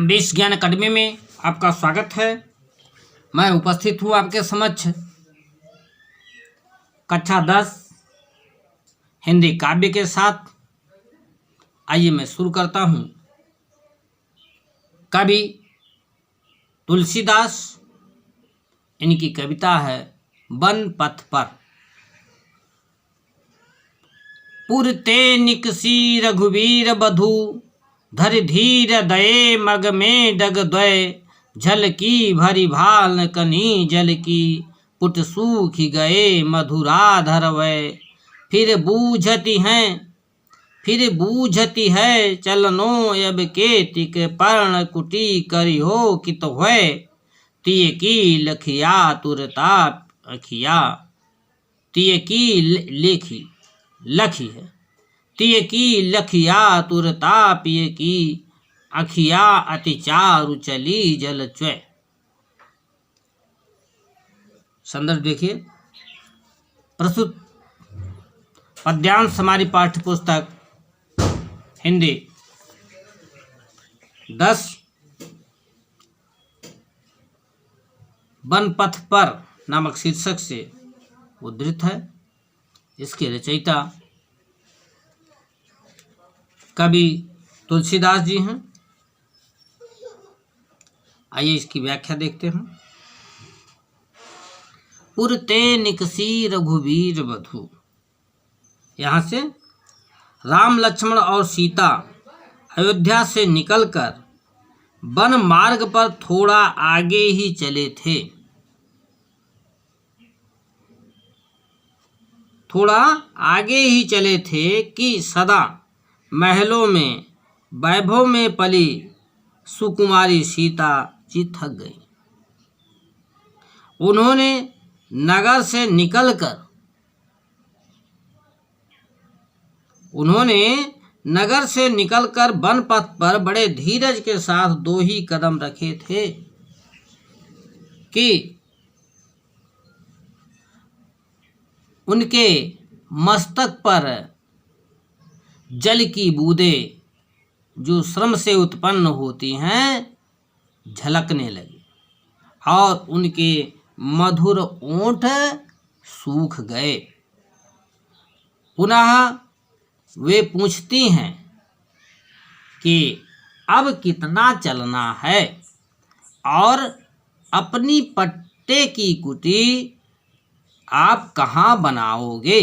Base ज्ञान अकादमी में आपका स्वागत है। मैं उपस्थित हूँ आपके समक्ष कक्षा 10 हिंदी काव्य के साथ। आइए मैं शुरू करता हूँ। कवि तुलसीदास, इनकी कविता है वन पथ पर। पुरते निकसी रघुवीर बधू, धर धीर दये मग में डग द्वय। झल की भरी भाल कनी जल की, पुट सूख गए मधुराधर वै। फिर बूझती है चलनो अब केतिक, पर्ण कुटी करी हो कित है। तिय की लखिया तुरता अखिया, तिय की लखी है। तिय की लखिया तुरता पिय की, अखिया अति चारु चली जल च्वय। संदर्भ देखिए। प्रस्तुत पद्यांश हमारी पाठ्य पुस्तक हिंदी 10 वन पथ पर नामक शीर्षक से उद्धृत है। इसके रचयिता कवि तुलसीदास जी हैं। आइए इसकी व्याख्या देखते हैं। पुरते निकसी रघुवीर बधू, यहाँ से राम लक्ष्मण और सीता अयोध्या से निकलकर वन मार्ग पर थोड़ा आगे ही चले थे। कि सदा महलों में वैभव में पली सुकुमारी सीता जी थक गई। उन्होंने नगर से निकलकर वन पथ पर बड़े धीरज के साथ 2 ही कदम रखे थे कि उनके मस्तक पर जल की बूंदें जो श्रम से उत्पन्न होती हैं झलकने लगी और उनके मधुर ओंठ सूख गए। पुनः वे पूछती हैं कि अब कितना चलना है और अपनी पट्टे की कुटी आप कहाँ बनाओगे।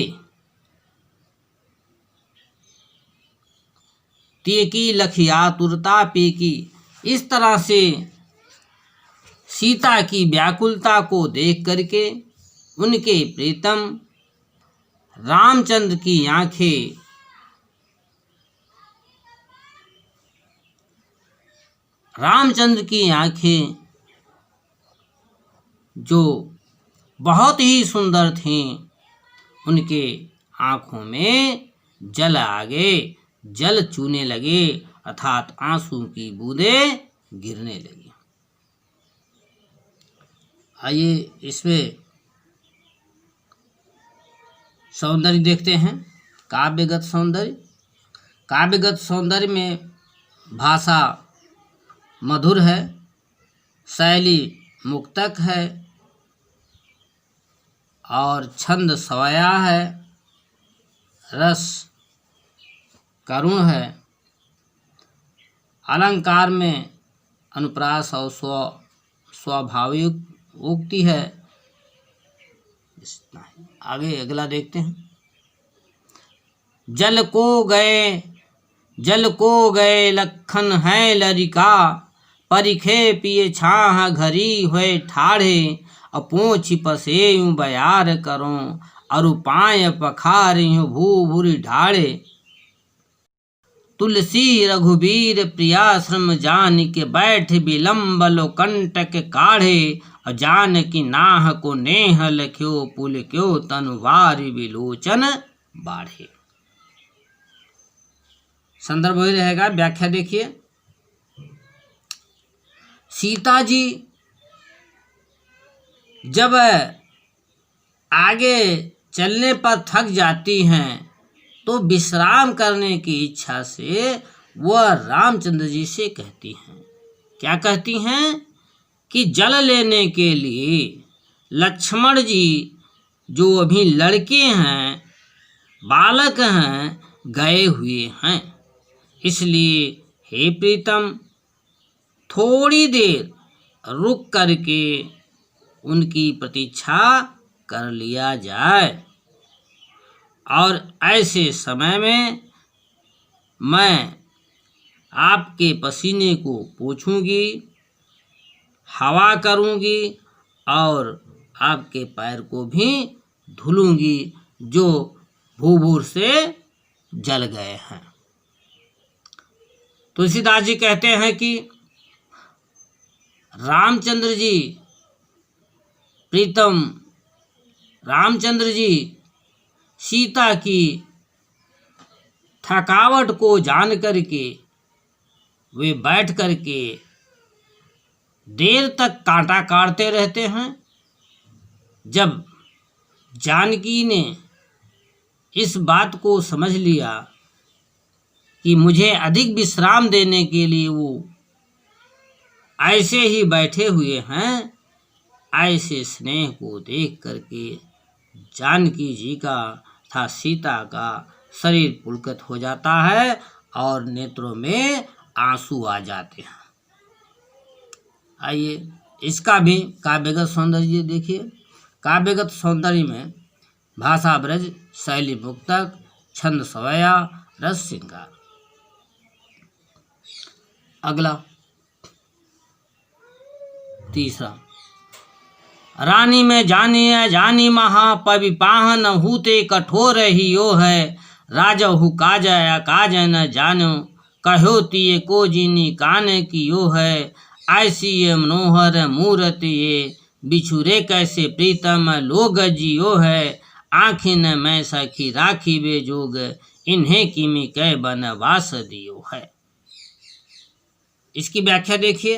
तिय की लखिया तुरता पी की, इस तरह से सीता की व्याकुलता को देख करके उनके प्रीतम रामचंद्र की आंखें जो बहुत ही सुंदर थीं, उनके आंखों में जल चूने लगे, अर्थात आंसू की बूंदें गिरने लगी। आइए इसमें सौंदर्य देखते हैं। काव्यगत सौंदर्य में भाषा मधुर है, शैली मुक्तक है और छंद सवाया है, रस करुण है। अलंकार में अनुप्रास और स्वाभाविक उक्ति है। आगे अगला देखते हैं। जल को गए लखन है लरिका, परिखे पिए छाह घरी हुए ठाढ़े। अपोछ पसे बयार करो, अरुपाय पखार भूभुरी ढाढ़े। तुलसी रघुवीर प्रियाश्रम जान के, बैठ विलंब लो कंटक काढ़े। अजान की नाह को नेह लख्यो, पुल क्यों तनुवार विलोचन बाढ़े। संदर्भ वही रहेगा, व्याख्या देखिए। सीता जी जब आगे चलने पर थक जाती हैं तो विश्राम करने की इच्छा से वह रामचंद्र जी से कहती हैं क्या कहती हैं कि जल लेने के लिए लक्ष्मण जी जो अभी लड़के हैं, बालक हैं, गए हुए हैं। इसलिए हे प्रीतम, थोड़ी देर रुक करके उनकी प्रतीक्षा कर लिया जाए, और ऐसे समय में मैं आपके पसीने को पोंछूंगी, हवा करूंगी और आपके पैर को भी धुलूंगी जो भूभूर से जल गए हैं। तुलसीदास जी कहते हैं कि रामचंद्र जी, प्रीतम रामचंद्र जी सीता की थकावट को जान करके वे बैठ करके देर तक कांटा काटते रहते हैं। जब जानकी ने इस बात को समझ लिया कि मुझे अधिक विश्राम देने के लिए वो ऐसे ही बैठे हुए हैं, ऐसे स्नेह को देख करके जानकी जी का तथा सीता का शरीर पुलकित हो जाता है और नेत्रों में आंसू आ जाते हैं। आइए इसका भी काव्यगत सौंदर्य देखिए। काव्यगत सौंदर्य में भाषा ब्रज, शैली मुक्तक, छंद सवैया, रस श्रृंगार। अगला तीसरा, रानी में जानी जानी महा पविपाहन हूते कठोर ही यो है, राजहु काज काज न जानो कहो तिये को जिनी कान की यो है, ऐसी ये मनोहर मूरत ये बिछुरे कैसे प्रीतम लोग जियो है, आखिन में सखी राखी बे जोग इन्हें किमी कै बनवास दियो है। इसकी व्याख्या देखिए।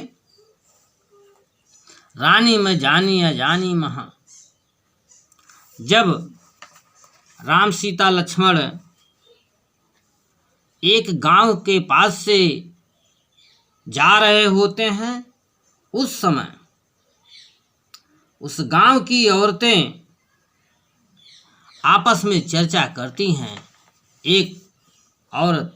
रानी में जानी अजानी महा, जब राम सीता लक्ष्मण एक गांव के पास से जा रहे होते हैं, उस समय उस गांव की औरतें आपस में चर्चा करती हैं। एक औरत,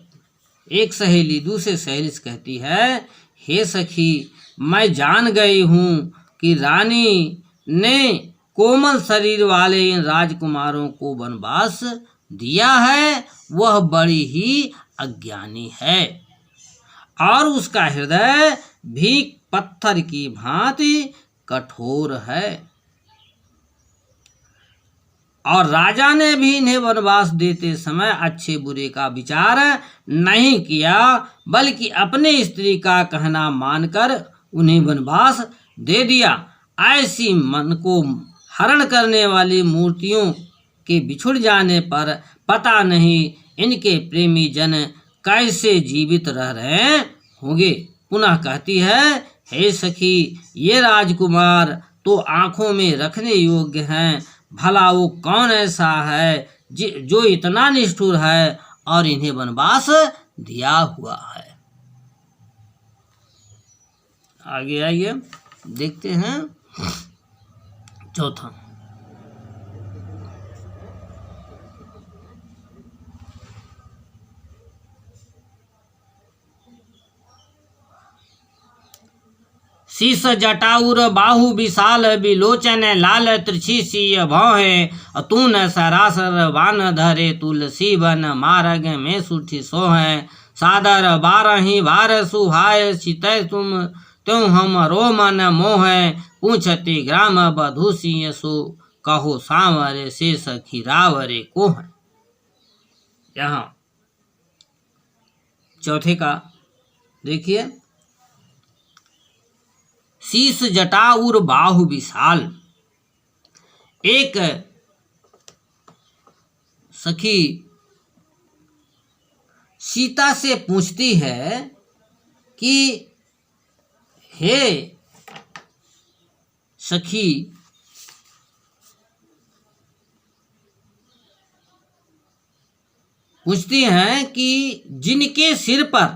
एक सहेली दूसरे सहेली से कहती है, हे सखी, मैं जान गई हूँ कि रानी ने कोमल शरीर वाले इन राजकुमारों को वनवास दिया है, वह बड़ी ही अज्ञानी है और उसका हृदय भी पत्थर की भांति कठोर है, और राजा ने भी इन्हें वनवास देते समय अच्छे बुरे का विचार नहीं किया, बल्कि अपने स्त्री का कहना मानकर उन्हें वनवास दे दिया। ऐसी मन को हरण करने वाली मूर्तियों के बिछुड़ जाने पर पता नहीं इनके प्रेमी जन कैसे जीवित रह रहे होंगे। पुनः कहती है, हे सखी, ये राजकुमार तो आंखों में रखने योग्य हैं, भला वो कौन ऐसा है जो इतना निष्ठुर है और इन्हें वनवास दिया हुआ है। आगे आइए देखते हैं चौथा। शीस जटाउर बाहु विशाल बिलोचन लाल त्रिछी सिय भौहे, अतून सरासर बान धरे तुलसी बन मार्ग में सुठी सोहे, सादर बारही बार सुहाय चितय तुम त्यों हमरो मन मोहे, पूछती ग्राम बधु सिय सो कहो सांवरे से सखी रावरे को है। यहाँ चौथे का देखिए। शीस जटा उर बाहु विशाल, एक सखी सीता से पूछती है कि हे सखी, पूछती हैं कि जिनके सिर पर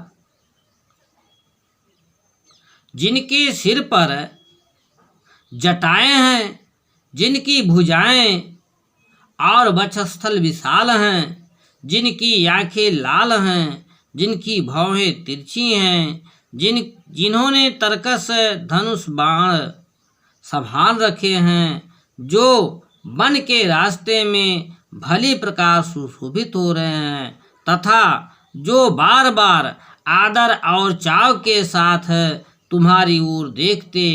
जिनके सिर पर जटाएं हैं, जिनकी भुजाएं और वक्षस्थल विशाल हैं, जिनकी आंखें लाल हैं, जिनकी भौहें तिरछी हैं, जिन्होंने तरकस धनुष बाण संभाल रखे हैं, जो वन के रास्ते में भली प्रकार सुशोभित हो रहे हैं, तथा जो बार बार आदर और चाव के साथ तुम्हारी ओर देखते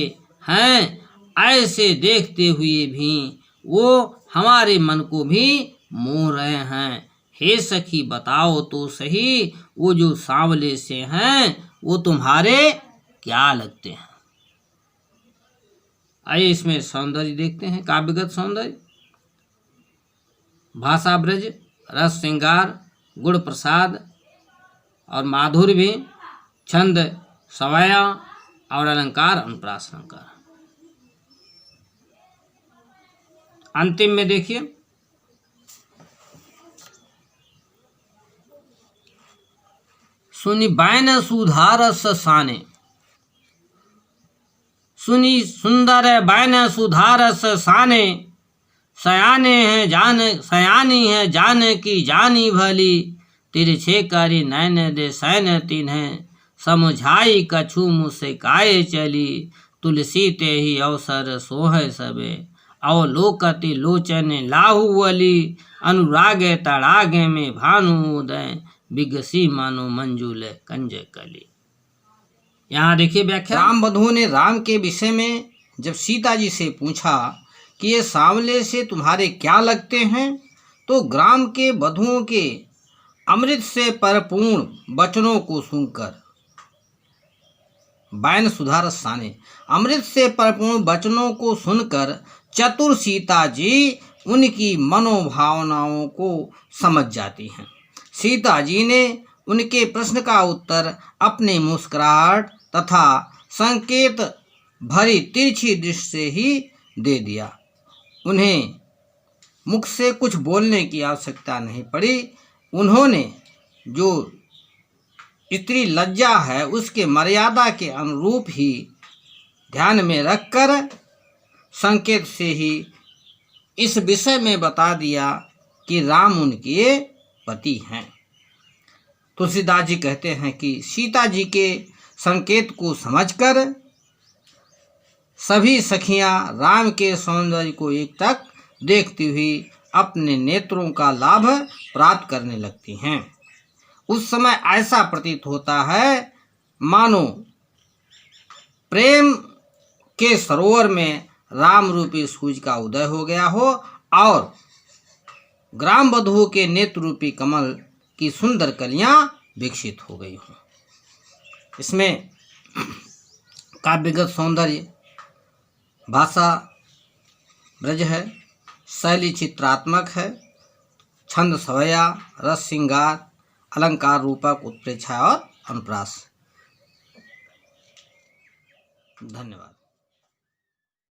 हैं, ऐसे देखते हुए भी वो हमारे मन को भी मोह रहे हैं। हे सखी, बताओ तो सही, वो जो सांवले से हैं वो तुम्हारे क्या लगते हैं। आइए इसमें सौंदर्य देखते हैं, काव्यगत सौंदर्य। भाषा ब्रज, रस श्रृंगार, गुण प्रसाद और माधुर्य भी, छंद सवया और अलंकार अनुप्रास अलंकार। अंतिम में देखिए, सुनी बैन सुधारस साने, सुनी सुंदर बैन सुधारस साने, सयाने हैं जान सयानी है जान की जानी भली, तिरछे करी नैन दे सैन तिन्हें, समझाई कछु मुझसे काये चली, तुलसी ते ही अवसर सोह सबे, अवलोकति लोचन लाहुवली, अनुरागे तड़ागे में भानु उदय, बिगसी मानो मंजुल कंज कली। यहाँ देखिए व्याख्या। राम बधू ने राम के विषय में जब सीता जी से पूछा कि ये सांवले से तुम्हारे क्या लगते हैं, तो ग्राम के बधुओं के अमृत से परिपूर्ण वचनों को सुनकर, बैन सुधार साने, अमृत से परिपूर्ण वचनों को सुनकर चतुर सीता जी उनकी मनोभावनाओं को समझ जाती हैं। सीता जी ने उनके प्रश्न का उत्तर अपनी मुस्कुराहट तथा संकेत भरी तिरछी दृष्टि से ही दे दिया। उन्हें मुख से कुछ बोलने की आवश्यकता नहीं पड़ी। उन्होंने जो स्त्री लज्जा है उसके मर्यादा के अनुरूप ही ध्यान में रखकर संकेत से ही इस विषय में बता दिया कि राम उनके पति हैं। तुलसीदास जी कहते हैं कि सीता जी के संकेत को समझकर सभी सखियां राम के सौंदर्य को एकटक देखती हुई अपने नेत्रों का लाभ प्राप्त करने लगती हैं। उस समय ऐसा प्रतीत होता है मानो प्रेम के सरोवर में राम रूपी सूर्य का उदय हो गया हो और ग्राम बधुओं के नेत्र रूपी कमल की सुंदर कलियां विकसित हो गई हों। इसमें काव्यगत सौंदर्य, भाषा ब्रज है, शैली चित्रात्मक है, छंद सवया, रस श्रृंगार, अलंकार रूपक, उत्प्रेक्षा और अनुप्रास। धन्यवाद।